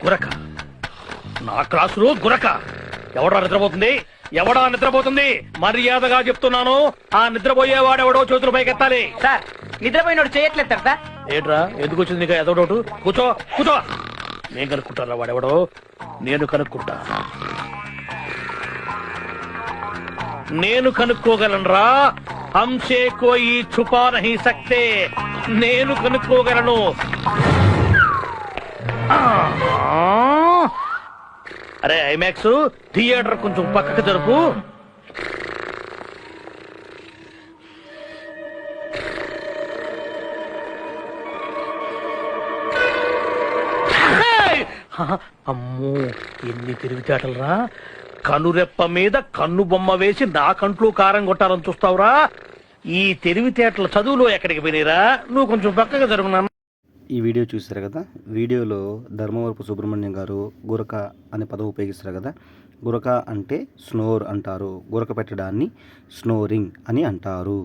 గురక, నా క్లాసులో గురక. ఎవడా నిద్రపోతుంది? ఎవడా నిద్రపోతుంది? మర్యాదగా చెప్తున్నాను, ఆ నిద్రపోయేవాడెవడో చేతులు పైకెత్తాలి. సార్ నిద్రపోయినోడు చేయట్లేదు సార్. ఏంట్రా, ఎందుకు వచ్చింది నీకు ఏదో డౌటు? కూర్చో కూర్చో. నేను కనుక్కుంటారా వాడెవడో? నేను కనుక్కుంటా. నేను కనుక్కోగలనరా. హంసే కోయి ఛుపా నహీ సక్తే. నేను కనుక్కోగలను. అరే ఐమాక్స్ థియేటర్ కొంచెం పక్కకు జరుపు. అమ్మో, ఎన్ని తెలివితేటలరా. కనురెప్ప మీద కన్ను బొమ్మ వేసి నా కంట్లో కారం కొట్టాలని చూస్తావురా? ఈ తెలివితేటల చదువులో ఎక్కడికి పోయినరా? నువ్వు కొంచెం పక్కగా జరుగునా. ఈ వీడియో చూసారు కదా. వీడియోలో ధర్మవరపు సుబ్రహ్మణ్యం గారు గురక అనే పదం ఉపయోగిస్తారు కదా. గురక అంటే స్నోర్ అంటారు. గురక పెట్టడాన్ని స్నోరింగ్ అని అంటారు.